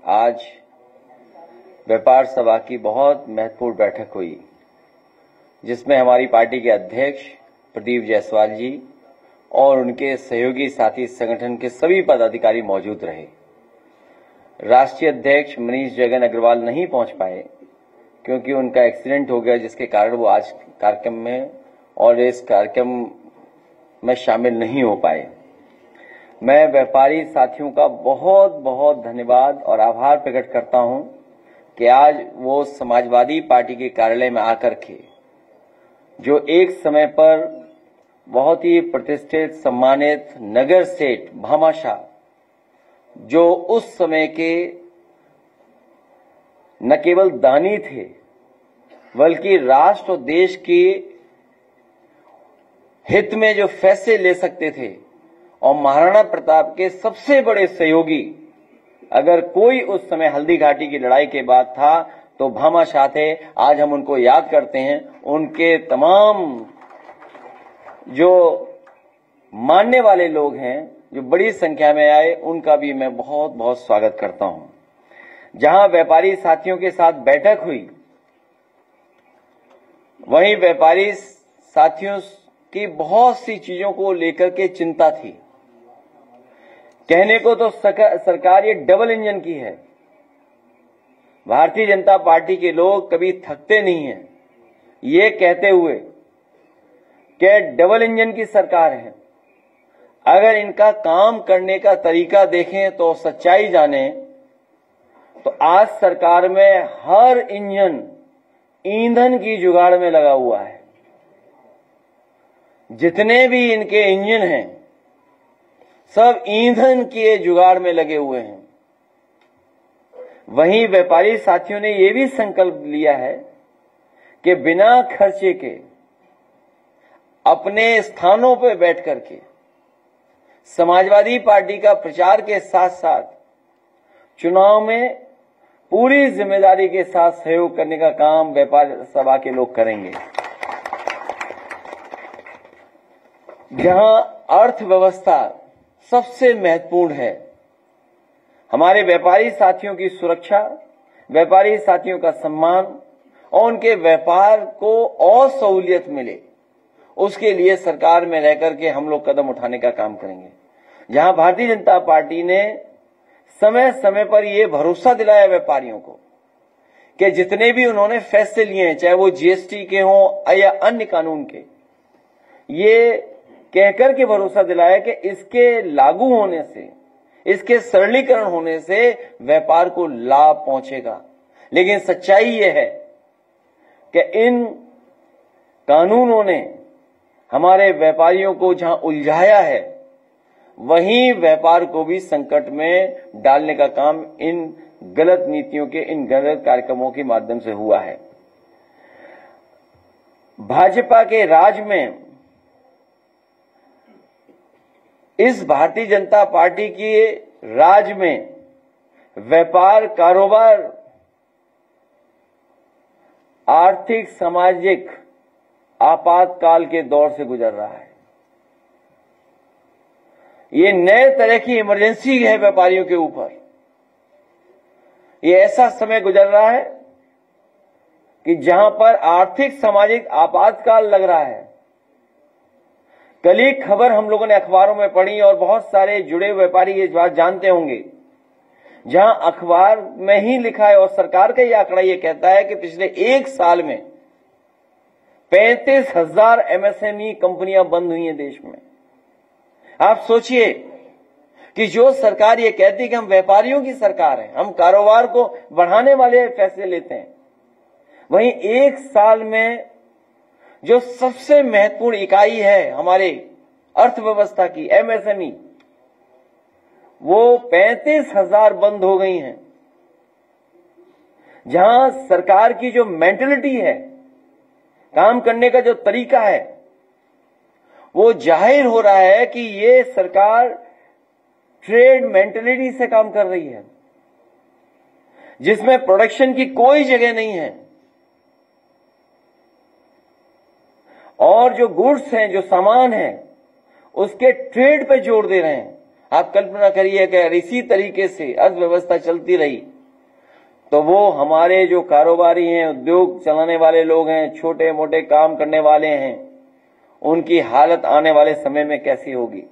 आज व्यापार सभा की बहुत महत्वपूर्ण बैठक हुई, जिसमें हमारी पार्टी के अध्यक्ष प्रदीप जायसवाल जी और उनके सहयोगी साथी संगठन के सभी पदाधिकारी मौजूद रहे। राष्ट्रीय अध्यक्ष मनीष जगन अग्रवाल नहीं पहुंच पाए क्योंकि उनका एक्सीडेंट हो गया, जिसके कारण वो आज कार्यक्रम में और इस कार्यक्रम में शामिल नहीं हो पाए। मैं व्यापारी साथियों का बहुत बहुत धन्यवाद और आभार प्रकट करता हूं कि आज वो समाजवादी पार्टी के कार्यालय में आकर के, जो एक समय पर बहुत ही प्रतिष्ठित सम्मानित नगर सेठ भामाशाह, जो उस समय के न केवल दानी थे बल्कि राष्ट्र और देश के हित में जो फैसले ले सकते थे और महाराणा प्रताप के सबसे बड़े सहयोगी, अगर कोई उस समय हल्दी घाटी की लड़ाई के बाद था तो भामाशाह थे। आज हम उनको याद करते हैं। उनके तमाम जो मानने वाले लोग हैं, जो बड़ी संख्या में आए, उनका भी मैं बहुत बहुत स्वागत करता हूं। जहां व्यापारी साथियों के साथ बैठक हुई, वहीं व्यापारी साथियों की बहुत सी चीजों को लेकर के चिंता थी। कहने को तो सरकार ये डबल इंजन की है। भारतीय जनता पार्टी के लोग कभी थकते नहीं हैं ये कहते हुए कि डबल इंजन की सरकार है। अगर इनका काम करने का तरीका देखें तो सच्चाई जाने तो आज सरकार में हर इंजन ईंधन की जुगाड़ में लगा हुआ है। जितने भी इनके इंजन हैं सब ईंधन के जुगाड़ में लगे हुए हैं। वहीं व्यापारी साथियों ने यह भी संकल्प लिया है कि बिना खर्चे के अपने स्थानों पर बैठ करके समाजवादी पार्टी का प्रचार के साथ साथ चुनाव में पूरी जिम्मेदारी के साथ सहयोग करने का काम व्यापार सभा के लोग करेंगे। जहां अर्थव्यवस्था सबसे महत्वपूर्ण है, हमारे व्यापारी साथियों की सुरक्षा, व्यापारी साथियों का सम्मान और उनके व्यापार को और सहूलियत मिले, उसके लिए सरकार में रहकर के हम लोग कदम उठाने का काम करेंगे। जहां भारतीय जनता पार्टी ने समय समय पर यह भरोसा दिलाया व्यापारियों को कि जितने भी उन्होंने फैसले लिए हैं, चाहे वो जीएसटी के हों या अन्य कानून के, ये कहकर के भरोसा दिलाया कि इसके लागू होने से, इसके सरलीकरण होने से व्यापार को लाभ पहुंचेगा। लेकिन सच्चाई यह है कि इन कानूनों ने हमारे व्यापारियों को जहां उलझाया है, वहीं व्यापार को भी संकट में डालने का काम इन गलत नीतियों के, इन गलत कार्यक्रमों के माध्यम से हुआ है। भाजपा के राज में, इस भारतीय जनता पार्टी के राज में व्यापार, कारोबार आर्थिक सामाजिक आपातकाल के दौर से गुजर रहा है। ये नए तरह की इमरजेंसी है व्यापारियों के ऊपर। ये ऐसा समय गुजर रहा है कि जहां पर आर्थिक सामाजिक आपातकाल लग रहा है। कल एक खबर हम लोगों ने अखबारों में पढ़ी और बहुत सारे जुड़े व्यापारी ये बात जानते होंगे, जहां अखबार में ही लिखा है और सरकार का ये आंकड़ा ये कहता है कि पिछले एक साल में 35,000 एमएसएमई कंपनियां बंद हुई हैं देश में। आप सोचिए कि जो सरकार ये कहती है कि हम व्यापारियों की सरकार है, हम कारोबार को बढ़ाने वाले फैसले लेते हैं, वहीं एक साल में जो सबसे महत्वपूर्ण इकाई है हमारे अर्थव्यवस्था की, एमएसएमई, वो 35,000 बंद हो गई हैं। जहां सरकार की जो मेंटलिटी है, काम करने का जो तरीका है, वो जाहिर हो रहा है कि ये सरकार ट्रेड मेंटलिटी से काम कर रही है, जिसमें प्रोडक्शन की कोई जगह नहीं है और जो गुड्स हैं, जो सामान है, उसके ट्रेड पे जोर दे रहे हैं। आप कल्पना करिए कि इसी तरीके से अर्थव्यवस्था चलती रही तो वो हमारे जो कारोबारी हैं, उद्योग चलाने वाले लोग हैं, छोटे मोटे काम करने वाले हैं, उनकी हालत आने वाले समय में कैसी होगी।